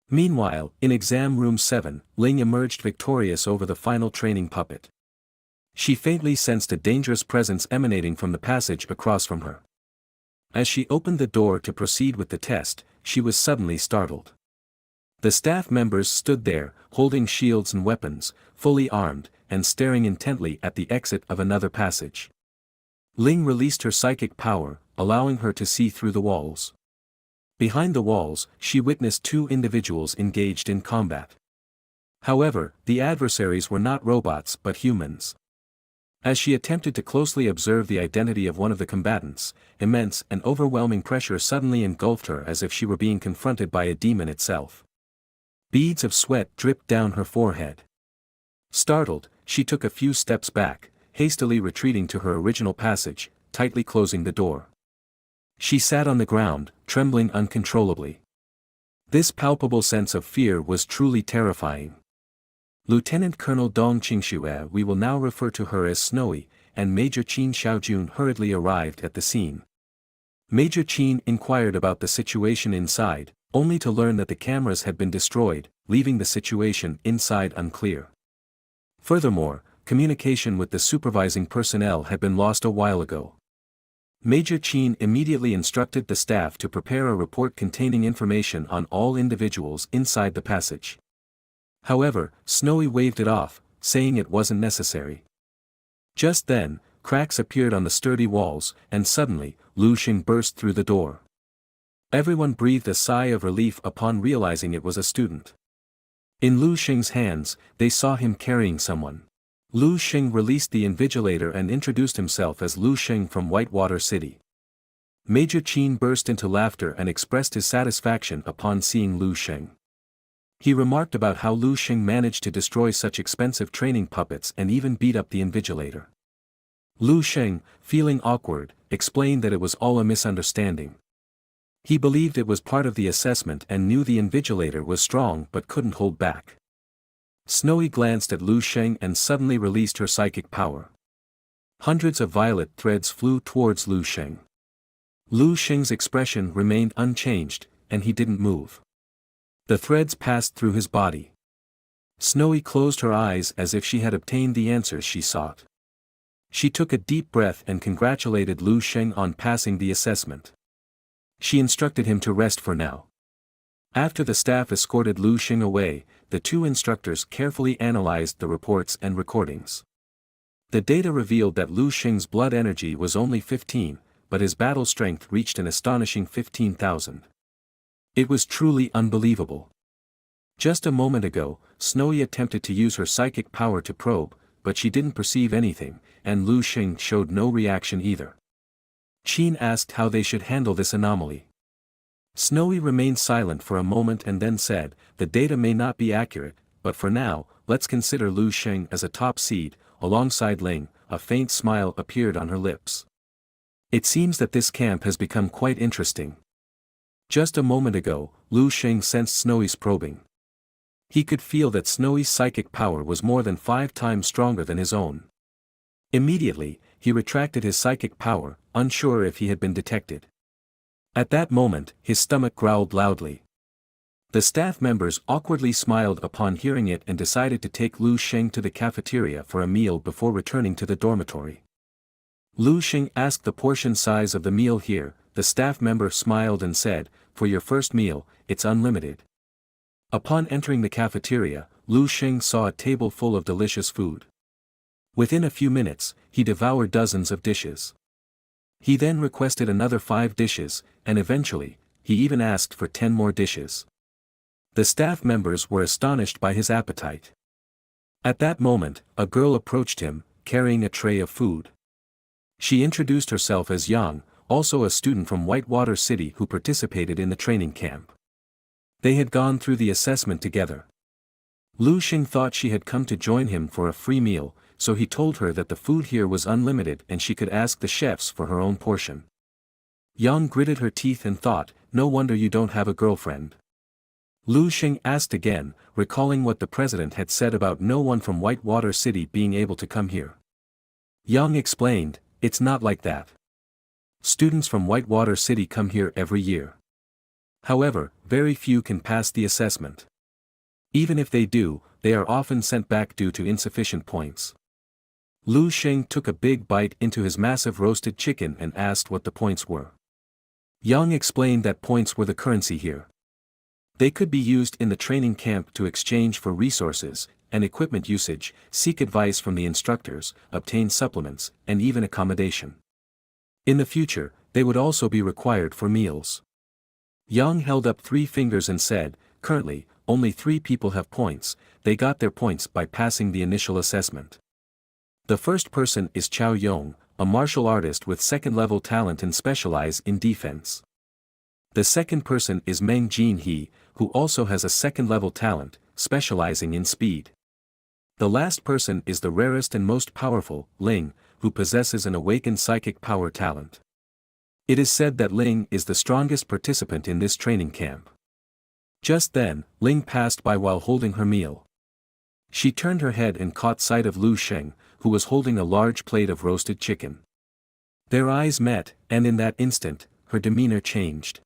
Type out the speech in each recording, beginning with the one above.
Meanwhile, in exam room 7, Ling emerged victorious over the final training puppet. She faintly sensed a dangerous presence emanating from the passage across from her. As she opened the door to proceed with the test, she was suddenly startled. The staff members stood there, holding shields and weapons, fully armed, and staring intently at the exit of another passage. Ling released her psychic power, allowing her to see through the walls. Behind the walls, she witnessed two individuals engaged in combat. However, the adversaries were not robots but humans. As she attempted to closely observe the identity of one of the combatants, immense and overwhelming pressure suddenly engulfed her as if she were being confronted by a demon itself. Beads of sweat dripped down her forehead. Startled, she took a few steps back, hastily retreating to her original passage, tightly closing the door. She sat on the ground, trembling uncontrollably. This palpable sense of fear was truly terrifying. Lieutenant Colonel Dong Qingxue, we will now refer to her as Snowy, and Major Qin Xiaojun hurriedly arrived at the scene. Major Qin inquired about the situation inside, only to learn that the cameras had been destroyed, leaving the situation inside unclear. Furthermore, communication with the supervising personnel had been lost a while ago. Major Qin immediately instructed the staff to prepare a report containing information on all individuals inside the passage. However, Snowy waved it off, saying it wasn't necessary. Just then, cracks appeared on the sturdy walls, and suddenly, Lu Xing burst through the door. Everyone breathed a sigh of relief upon realizing it was a student. In Lu Xing's hands, they saw him carrying someone. Lu Xing released the invigilator and introduced himself as Lu Xing from Whitewater City. Major Qin burst into laughter and expressed his satisfaction upon seeing Lu Xing. He remarked about how Lu Xing managed to destroy such expensive training puppets and even beat up the invigilator. Lu Xing, feeling awkward, explained that it was all a misunderstanding. He believed it was part of the assessment and knew the invigilator was strong but couldn't hold back. Snowy glanced at Lu Xing and suddenly released her psychic power. Hundreds of violet threads flew towards Lu Xing. Lu Xing's expression remained unchanged, and he didn't move. The threads passed through his body. Snowy closed her eyes as if she had obtained the answers she sought. She took a deep breath and congratulated Lu Xing on passing the assessment. She instructed him to rest for now. After the staff escorted Lu Xing away, the two instructors carefully analyzed the reports and recordings. The data revealed that Lu Xing's blood energy was only 15, but his battle strength reached an astonishing 15,000. It was truly unbelievable. Just a moment ago, Snowy attempted to use her psychic power to probe, but she didn't perceive anything, and Lu Xing showed no reaction either. Qin asked how they should handle this anomaly. Snowy remained silent for a moment and then said, the data may not be accurate, but for now, let's consider Lu Xing as a top seed, alongside Ling. A faint smile appeared on her lips. It seems that this camp has become quite interesting. Just a moment ago, Lu Xing sensed Snowy's probing. He could feel that Snowy's psychic power was more than 5 times stronger than his own. Immediately, he retracted his psychic power, unsure if he had been detected. At that moment, his stomach growled loudly. The staff members awkwardly smiled upon hearing it and decided to take Lu Xing to the cafeteria for a meal before returning to the dormitory. Lu Xing asked the portion size of the meal here. The staff member smiled and said, for your first meal, it's unlimited. Upon entering the cafeteria, Lu Xing saw a table full of delicious food. Within a few minutes, he devoured dozens of dishes. He then requested another 5 dishes, and eventually, he even asked for 10 more dishes. The staff members were astonished by his appetite. At that moment, a girl approached him, carrying a tray of food. She introduced herself as Yang, also a student from Whitewater City who participated in the training camp. They had gone through the assessment together. Lu Xing thought she had come to join him for a free meal, so he told her that the food here was unlimited and she could ask the chefs for her own portion. Yang gritted her teeth and thought, no wonder you don't have a girlfriend. Lu Xing asked again, recalling what the president had said about no one from Whitewater City being able to come here. Yang explained, it's not like that. Students from Whitewater City come here every year. However, very few can pass the assessment. Even if they do, they are often sent back due to insufficient points. Lu Sheng took a big bite into his massive roasted chicken and asked what the points were. Yang explained that points were the currency here. They could be used in the training camp to exchange for resources and equipment usage, seek advice from the instructors, obtain supplements, and even accommodation. In the future, they would also be required for meals. Yang held up 3 fingers and said, "Currently, only 3 people have points. They got their points by passing the initial assessment. The first person is Chao Yong, a martial artist with second-level talent and specialize in defense. The second person is Meng Jinhe, who also has a second-level talent, specializing in speed. The last person is the rarest and most powerful, Ling, who possesses an awakened psychic power talent. It is said that Ling is the strongest participant in this training camp." Just then, Ling passed by while holding her meal. She turned her head and caught sight of Lu Sheng, who was holding a large plate of roasted chicken. Their eyes met, and in that instant, her demeanor changed.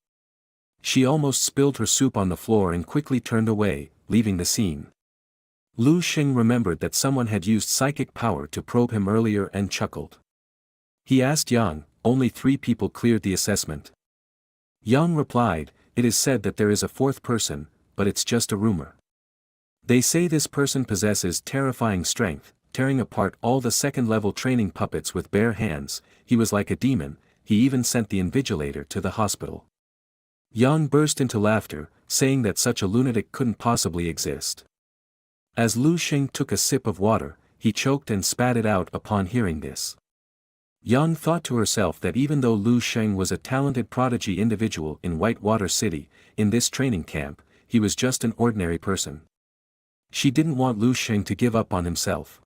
She almost spilled her soup on the floor and quickly turned away, leaving the scene. Lu Sheng remembered that someone had used psychic power to probe him earlier and chuckled. He asked Yang, "Only 3 people cleared the assessment?" Yang replied, "It is said that there is a 4th person, but it's just a rumor. They say this person possesses terrifying strength, tearing apart all the second-level training puppets with bare hands. He was like a demon. He even sent the invigilator to the hospital." Yang burst into laughter, saying that such a lunatic couldn't possibly exist. As Lu Sheng took a sip of water, he choked and spat it out upon hearing this. Yang thought to herself that even though Lu Sheng was a talented prodigy individual in Whitewater City, in this training camp, he was just an ordinary person. She didn't want Lu Sheng to give up on himself.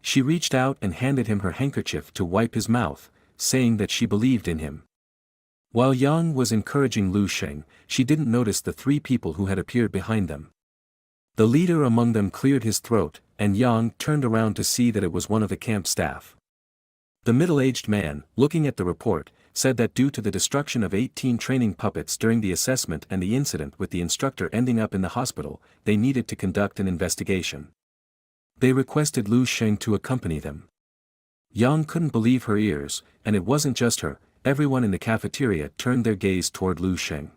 She reached out and handed him her handkerchief to wipe his mouth, saying that she believed in him. While Yang was encouraging Lu Sheng, she didn't notice the 3 people who had appeared behind them. The leader among them cleared his throat, and Yang turned around to see that it was one of the camp staff. The middle-aged man, looking at the report, said that due to the destruction of 18 training puppets during the assessment and the incident with the instructor ending up in the hospital, they needed to conduct an investigation. They requested Lu Sheng to accompany them. Yang couldn't believe her ears, and it wasn't just her. Everyone in the cafeteria turned their gaze toward Lu Sheng.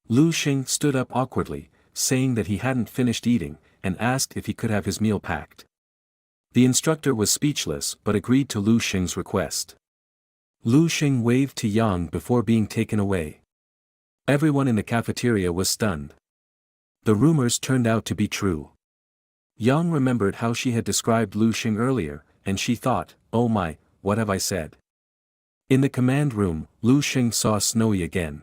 Lu Sheng stood up awkwardly, saying that he hadn't finished eating, and asked if he could have his meal packed. The instructor was speechless but agreed to Lu Sheng's request. Lu Sheng waved to Yang before being taken away. Everyone in the cafeteria was stunned. The rumors turned out to be true. Yang remembered how she had described Lu Sheng earlier, and she thought, "Oh my, what have I said?" In the command room, Lu Sheng saw Snowy again.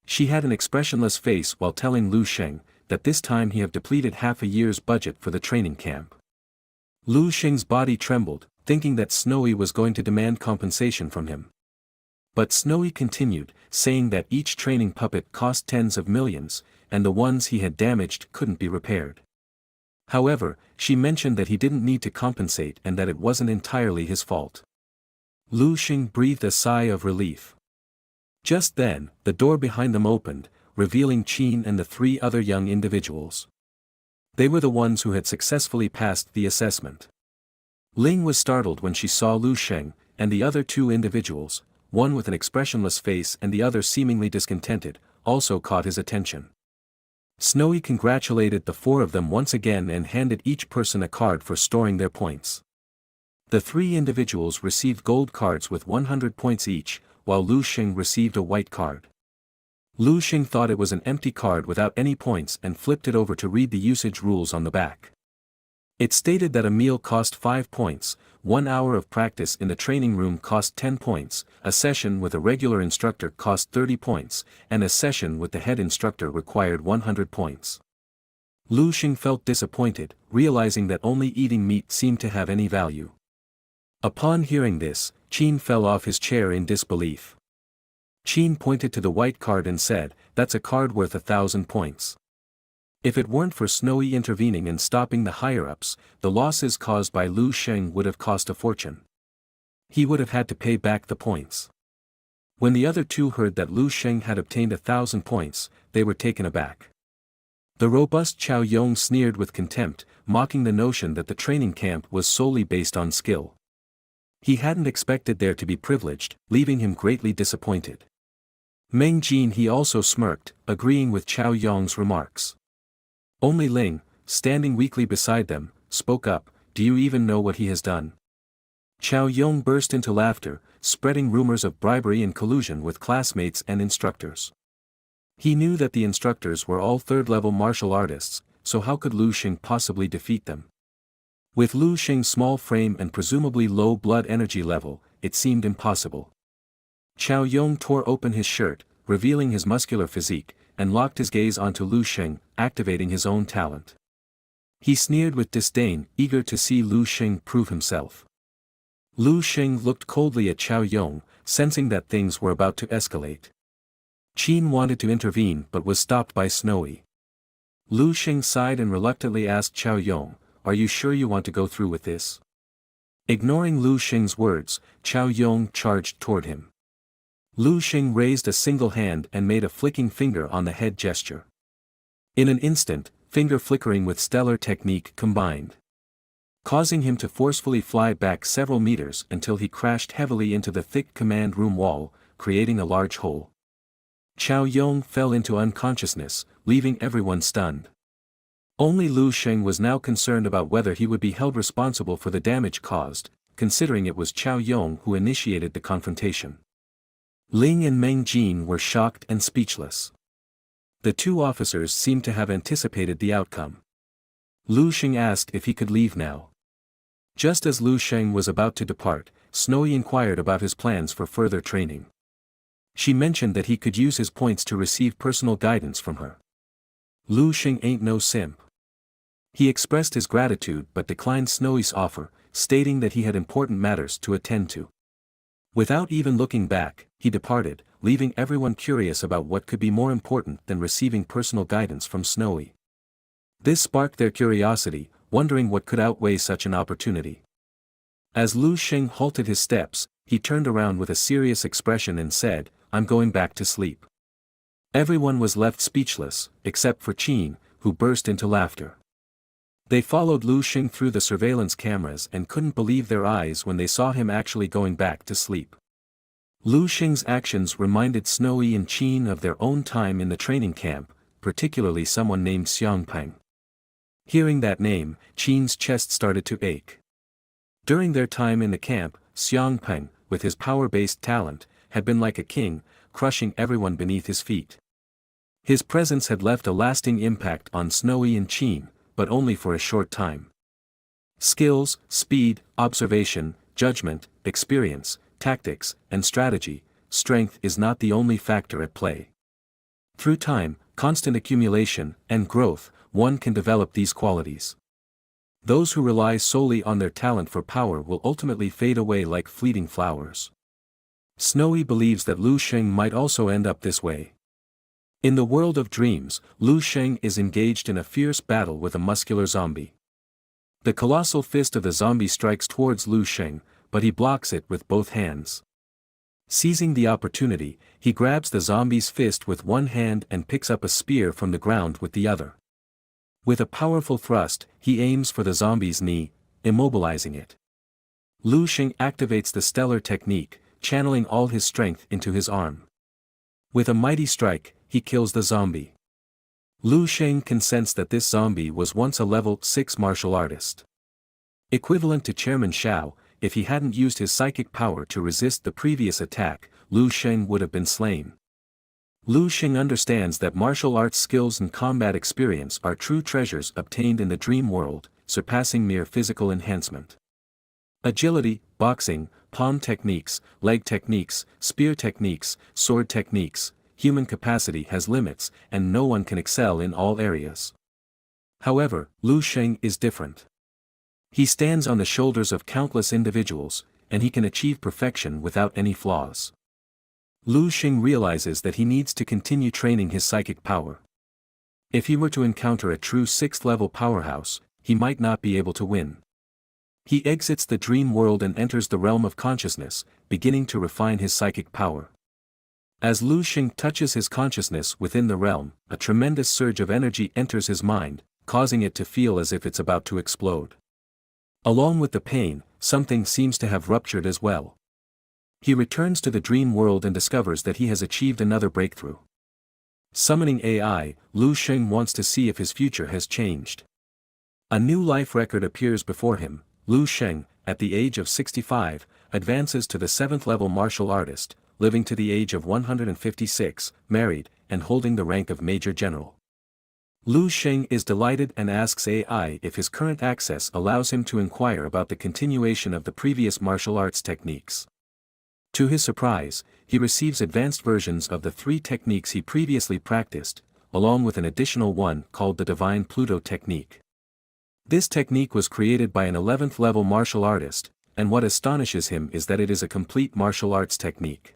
She had an expressionless face while telling Lu Sheng that this time he had depleted half a year's budget for the training camp. Lu Sheng's body trembled, thinking that Snowy was going to demand compensation from him. But Snowy continued, saying that each training puppet cost tens of millions, and the ones he had damaged couldn't be repaired. However, she mentioned that he didn't need to compensate and that it wasn't entirely his fault. Lu Sheng breathed a sigh of relief. Just then, the door behind them opened, revealing Qin and the 3 other young individuals. They were the ones who had successfully passed the assessment. Ling was startled when she saw Lu Sheng, and the other 2 individuals, one with an expressionless face and the other seemingly discontented, also caught his attention. Snowy congratulated the 4 of them once again and handed each person a card for storing their points. The 3 individuals received gold cards with 100 points each, while Lu Sheng received a white card. Lu Sheng thought it was an empty card without any points and flipped it over to read the usage rules on the back. It stated that a meal cost 5 points, 1 hour of practice in the training room cost 10 points, a session with a regular instructor cost 30 points, and a session with the head instructor required 100 points. Lu Sheng felt disappointed, realizing that only eating meat seemed to have any value. Upon hearing this, Qin fell off his chair in disbelief. Qin pointed to the white card and said, "That's a card worth 1,000 points. If it weren't for Snowy intervening and stopping the higher-ups, the losses caused by Lu Sheng would have cost a fortune. He would have had to pay back the points." When the other two heard that Lu Sheng had obtained 1,000 points, they were taken aback. The robust Chao Yong sneered with contempt, mocking the notion that the training camp was solely based on skill. He hadn't expected there to be privileged, leaving him greatly disappointed. Meng Jin he also smirked, agreeing with Chao Yong's remarks. Only Ling, standing weakly beside them, spoke up, "Do you even know what he has done?" Chao Yong burst into laughter, spreading rumors of bribery and collusion with classmates and instructors. He knew that the instructors were all third-level martial artists, so how could Lu Xing possibly defeat them? With Lu Xing's small frame and presumably low blood energy level, it seemed impossible. Chao Yong tore open his shirt, revealing his muscular physique, and locked his gaze onto Lu Xing, activating his own talent. He sneered with disdain, eager to see Lu Xing prove himself. Lu Xing looked coldly at Chao Yong, sensing that things were about to escalate. Qin wanted to intervene but was stopped by Snowy. Lu Xing sighed and reluctantly asked Chao Yong, "Are you sure you want to go through with this?" Ignoring Lu Xing's words, Chao Yong charged toward him. Lu Xing raised a single hand and made a flicking finger on the head gesture. In an instant, finger flickering with stellar technique combined, causing him to forcefully fly back several meters until he crashed heavily into the thick command room wall, creating a large hole. Chao Yong fell into unconsciousness, leaving everyone stunned. Only Lu Xing was now concerned about whether he would be held responsible for the damage caused, considering it was Chao Yong who initiated the confrontation. Ling and Meng Jin were shocked and speechless. The two officers seemed to have anticipated the outcome. Lu Xing asked if he could leave now. Just as Lu Xing was about to depart, Snowy inquired about his plans for further training. She mentioned that he could use his points to receive personal guidance from her. Lu Xing ain't no simp. He expressed his gratitude but declined Snowy's offer, stating that he had important matters to attend to. Without even looking back, he departed, leaving everyone curious about what could be more important than receiving personal guidance from Snowy. This sparked their curiosity, wondering what could outweigh such an opportunity. As Lu Xing halted his steps, he turned around with a serious expression and said, "I'm going back to sleep." Everyone was left speechless, except for Qin, who burst into laughter. They followed Lu Xing through the surveillance cameras and couldn't believe their eyes when they saw him actually going back to sleep. Lu Xing's actions reminded Snowy and Qin of their own time in the training camp, particularly someone named Xiangpeng. Hearing that name, Qin's chest started to ache. During their time in the camp, Xiangpeng, with his power-based talent, had been like a king, crushing everyone beneath his feet. His presence had left a lasting impact on Snowy and Qin, but only for a short time. Skills, speed, observation, judgment, experience, tactics, and strategy, strength is not the only factor at play. Through time, constant accumulation, and growth, one can develop these qualities. Those who rely solely on their talent for power will ultimately fade away like fleeting flowers. Snowy believes that Lu Xing might also end up this way. In the world of dreams, Lu Xing is engaged in a fierce battle with a muscular zombie. The colossal fist of the zombie strikes towards Lu Xing, but he blocks it with both hands. Seizing the opportunity, he grabs the zombie's fist with one hand and picks up a spear from the ground with the other. With a powerful thrust, he aims for the zombie's knee, immobilizing it. Lu Xing activates the stellar technique, channeling all his strength into his arm. With a mighty strike, he kills the zombie. Lu Xing can sense that this zombie was once a level 6 martial artist. Equivalent to Chairman Shao, if he hadn't used his psychic power to resist the previous attack, Lu Xing would have been slain. Lu Xing understands that martial arts skills and combat experience are true treasures obtained in the dream world, surpassing mere physical enhancement. Agility, boxing, palm techniques, leg techniques, spear techniques, sword techniques, human capacity has limits, and no one can excel in all areas. However, Lu Xing is different. He stands on the shoulders of countless individuals, and he can achieve perfection without any flaws. Lu Xing realizes that he needs to continue training his psychic power. If he were to encounter a true 6th-level powerhouse, he might not be able to win. He exits the dream world and enters the realm of consciousness, beginning to refine his psychic power. As Lu Xing touches his consciousness within the realm, a tremendous surge of energy enters his mind, causing it to feel as if it's about to explode. Along with the pain, something seems to have ruptured as well. He returns to the dream world and discovers that he has achieved another breakthrough. Summoning AI, Lu Xing wants to see if his future has changed. A new life record appears before him. Lu Xing, at the age of 65, advances to the 7th level martial artist, living to the age of 156, married, and holding the rank of Major General. Lu Xing is delighted and asks AI if his current access allows him to inquire about the continuation of the previous martial arts techniques. To his surprise, he receives advanced versions of the 3 techniques he previously practiced, along with an additional one called the Divine Pluto technique. This technique was created by an 11th level martial artist, and what astonishes him is that it is a complete martial arts technique.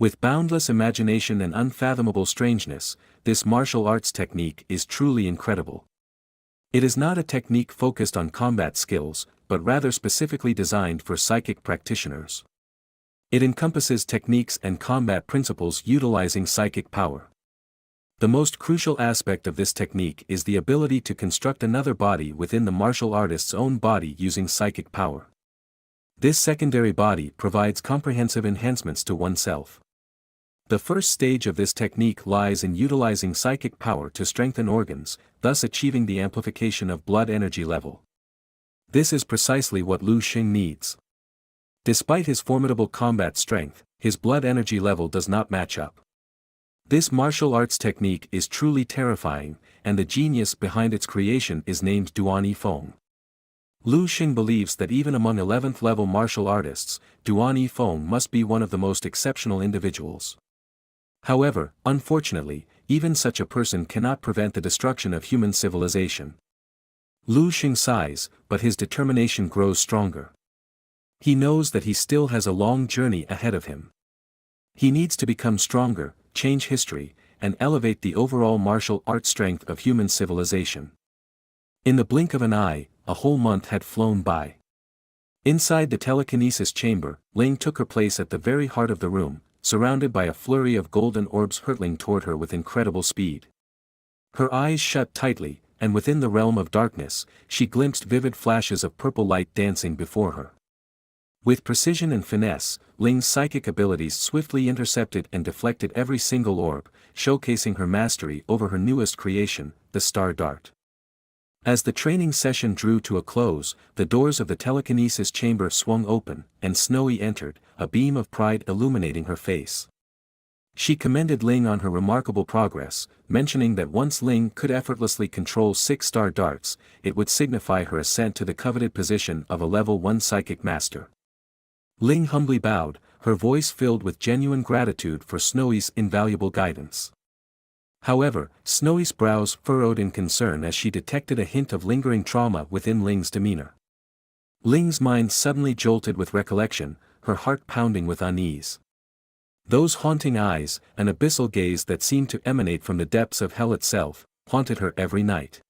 With boundless imagination and unfathomable strangeness, this martial arts technique is truly incredible. It is not a technique focused on combat skills, but rather specifically designed for psychic practitioners. It encompasses techniques and combat principles utilizing psychic power. The most crucial aspect of this technique is the ability to construct another body within the martial artist's own body using psychic power. This secondary body provides comprehensive enhancements to oneself. The first stage of this technique lies in utilizing psychic power to strengthen organs, thus achieving the amplification of blood energy level. This is precisely what Lu Xing needs. Despite his formidable combat strength, his blood energy level does not match up. This martial arts technique is truly terrifying, and the genius behind its creation is named Duan Yifeng. Lu Xing believes that even among 11th level martial artists, Duan Yifeng must be one of the most exceptional individuals. However, unfortunately, even such a person cannot prevent the destruction of human civilization. Lu Xing sighs, but his determination grows stronger. He knows that he still has a long journey ahead of him. He needs to become stronger, change history, and elevate the overall martial arts strength of human civilization. In the blink of an eye, a whole month had flown by. Inside the telekinesis chamber, Ling took her place at the very heart of the room, surrounded by a flurry of golden orbs hurtling toward her with incredible speed. Her eyes shut tightly, and within the realm of darkness, she glimpsed vivid flashes of purple light dancing before her. With precision and finesse, Ling's psychic abilities swiftly intercepted and deflected every single orb, showcasing her mastery over her newest creation, the Star Dart. As the training session drew to a close, the doors of the telekinesis chamber swung open, and Snowy entered, a beam of pride illuminating her face. She commended Ling on her remarkable progress, mentioning that once Ling could effortlessly control 6 star darts, it would signify her ascent to the coveted position of a level 1 psychic master. Ling humbly bowed, her voice filled with genuine gratitude for Snowy's invaluable guidance. However, Snowy's brows furrowed in concern as she detected a hint of lingering trauma within Ling's demeanor. Ling's mind suddenly jolted with recollection, her heart pounding with unease. Those haunting eyes, an abyssal gaze that seemed to emanate from the depths of hell itself, haunted her every night.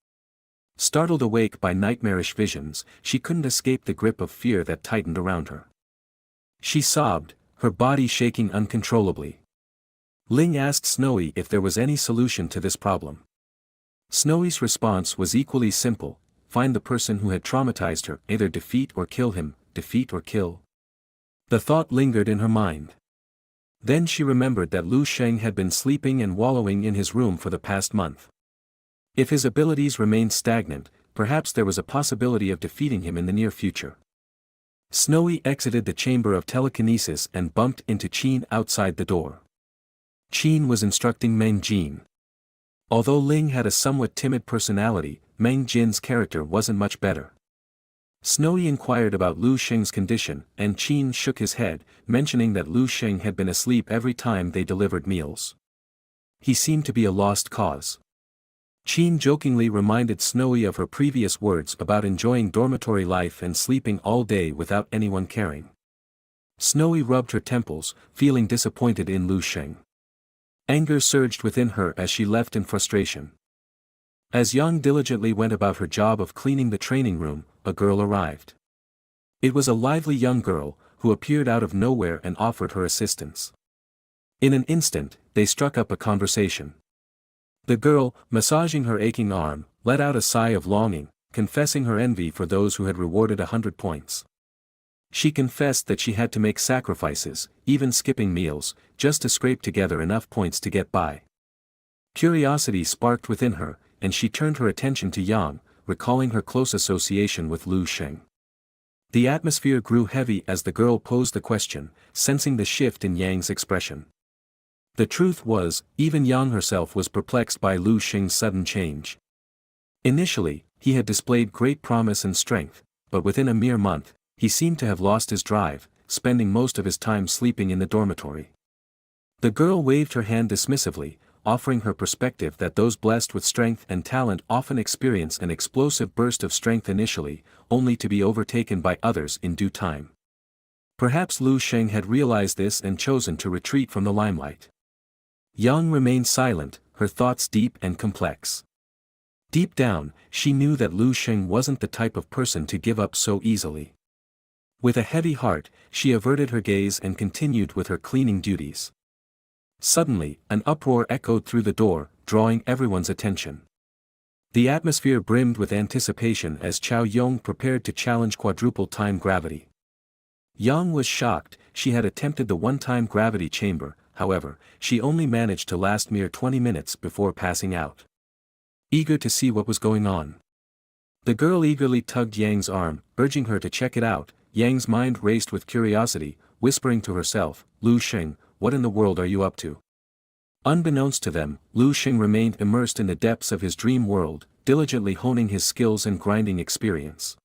Startled awake by nightmarish visions, she couldn't escape the grip of fear that tightened around her. She sobbed, her body shaking uncontrollably. Ling asked Snowy if there was any solution to this problem. Snowy's response was equally simple: find the person who had traumatized her, either defeat or kill him, defeat or kill. The thought lingered in her mind. Then she remembered that Lu Xing had been sleeping and wallowing in his room for the past month. If his abilities remained stagnant, perhaps there was a possibility of defeating him in the near future. Snowy exited the chamber of telekinesis and bumped into Qin outside the door. Qin was instructing Meng Jin. Although Ling had a somewhat timid personality, Meng Jin's character wasn't much better. Snowy inquired about Lu Xing's condition, and Qin shook his head, mentioning that Lu Xing had been asleep every time they delivered meals. He seemed to be a lost cause. Qin jokingly reminded Snowy of her previous words about enjoying dormitory life and sleeping all day without anyone caring. Snowy rubbed her temples, feeling disappointed in Lu Xing. Anger surged within her as she left in frustration. As Yang diligently went about her job of cleaning the training room, a girl arrived. It was a lively young girl, who appeared out of nowhere and offered her assistance. In an instant, they struck up a conversation. The girl, massaging her aching arm, let out a sigh of longing, confessing her envy for those who had rewarded 100 points. She confessed that she had to make sacrifices, even skipping meals, just to scrape together enough points to get by. Curiosity sparked within her, and she turned her attention to Yang, recalling her close association with Lu Sheng. The atmosphere grew heavy as the girl posed the question, sensing the shift in Yang's expression. The truth was, even Yang herself was perplexed by Lu Sheng's sudden change. Initially, he had displayed great promise and strength, but within a mere month, he seemed to have lost his drive, spending most of his time sleeping in the dormitory. The girl waved her hand dismissively, offering her perspective that those blessed with strength and talent often experience an explosive burst of strength initially, only to be overtaken by others in due time. Perhaps Lu Sheng had realized this and chosen to retreat from the limelight. Yang remained silent, her thoughts deep and complex. Deep down, she knew that Lu Sheng wasn't the type of person to give up so easily. With a heavy heart, she averted her gaze and continued with her cleaning duties. Suddenly, an uproar echoed through the door, drawing everyone's attention. The atmosphere brimmed with anticipation as Chao Yong prepared to challenge quadruple time gravity. Yang was shocked. She had attempted the one-time gravity chamber, however, she only managed to last mere 20 minutes before passing out. Eager to see what was going on, the girl eagerly tugged Yang's arm, urging her to check it out. Yang's mind raced with curiosity, whispering to herself, "Lu Sheng, what in the world are you up to?" Unbeknownst to them, Lu Sheng remained immersed in the depths of his dream world, diligently honing his skills and grinding experience.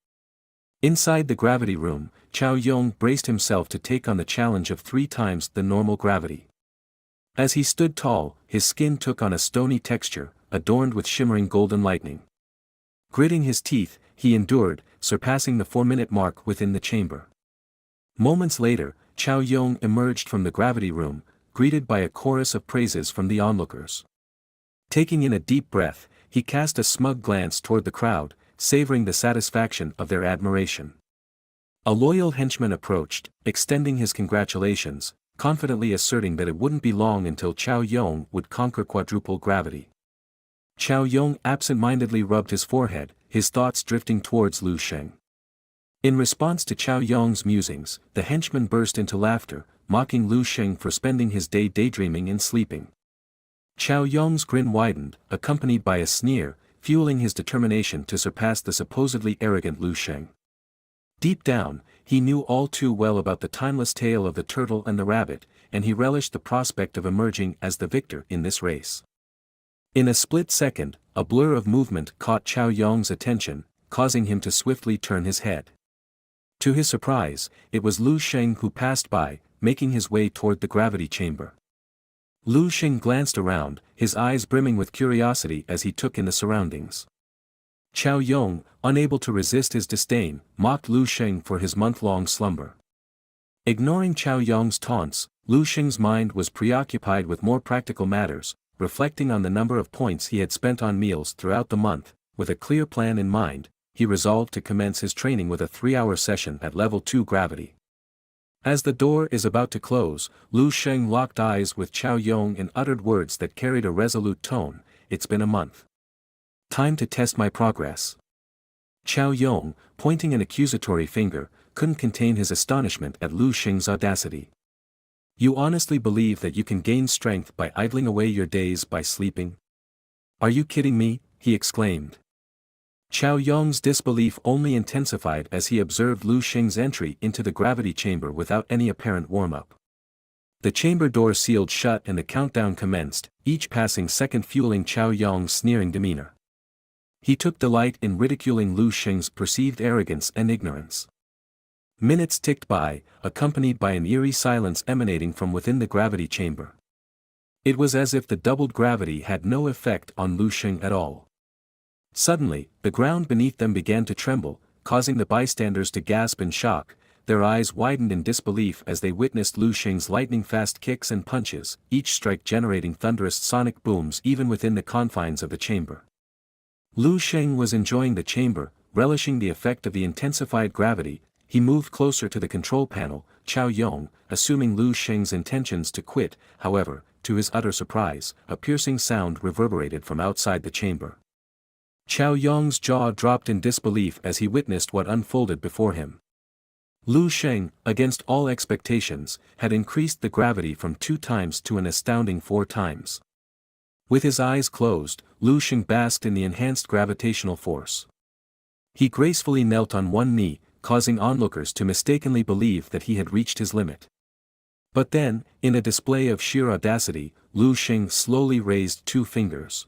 Inside the gravity room, Chao Yong braced himself to take on the challenge of 3 times the normal gravity. As he stood tall, his skin took on a stony texture, adorned with shimmering golden lightning. Gritting his teeth, he endured, surpassing the 4-minute mark within the chamber. Moments later, Chao Yong emerged from the gravity room, greeted by a chorus of praises from the onlookers. Taking in a deep breath, he cast a smug glance toward the crowd, savoring the satisfaction of their admiration. A loyal henchman approached, extending his congratulations, confidently asserting that it wouldn't be long until Chao Yong would conquer quadruple gravity. Chao Yong absent-mindedly rubbed his forehead, his thoughts drifting towards Lu Sheng. In response to Chao Yong's musings, the henchman burst into laughter, mocking Lu Sheng for spending his day daydreaming and sleeping. Chao Yong's grin widened, accompanied by a sneer, fueling his determination to surpass the supposedly arrogant Lu Sheng. Deep down, he knew all too well about the timeless tale of the turtle and the rabbit, and he relished the prospect of emerging as the victor in this race. In a split second, a blur of movement caught Chao Yong's attention, causing him to swiftly turn his head. To his surprise, it was Lu Sheng who passed by, making his way toward the gravity chamber. Lu Sheng glanced around, his eyes brimming with curiosity as he took in the surroundings. Chao Yong, unable to resist his disdain, mocked Lu Sheng for his month-long slumber. Ignoring Chao Yong's taunts, Lu Sheng's mind was preoccupied with more practical matters, reflecting on the number of points he had spent on meals throughout the month. With a clear plan in mind, he resolved to commence his training with a 3-hour session at level 2 gravity. As the door is about to close, Lu Sheng locked eyes with Chao Yong and uttered words that carried a resolute tone. "It's been a month. Time to test my progress." Chao Yong, pointing an accusatory finger, couldn't contain his astonishment at Lu Sheng's audacity. "You honestly believe that you can gain strength by idling away your days by sleeping? Are you kidding me?" he exclaimed. Chao Yong's disbelief only intensified as he observed Lu Sheng's entry into the gravity chamber without any apparent warm-up. The chamber door sealed shut and the countdown commenced, each passing second fueling Chao Yong's sneering demeanor. He took delight in ridiculing Lu Sheng's perceived arrogance and ignorance. Minutes ticked by, accompanied by an eerie silence emanating from within the gravity chamber. It was as if the doubled gravity had no effect on Lu Sheng at all. Suddenly, the ground beneath them began to tremble, causing the bystanders to gasp in shock. Their eyes widened in disbelief as they witnessed Lu Sheng's lightning-fast kicks and punches, each strike generating thunderous sonic booms even within the confines of the chamber. Lu Sheng was enjoying the chamber, relishing the effect of the intensified gravity. He moved closer to the control panel, Chao Yong, assuming Lu Sheng's intentions to quit. However, to his utter surprise, a piercing sound reverberated from outside the chamber. Chao Yong's jaw dropped in disbelief as he witnessed what unfolded before him. Lu Sheng, against all expectations, had increased the gravity from 2 times to an astounding 4 times. With his eyes closed, Lu Sheng basked in the enhanced gravitational force. He gracefully knelt on one knee, causing onlookers to mistakenly believe that he had reached his limit. But then, in a display of sheer audacity, Lu Sheng slowly raised 2 fingers.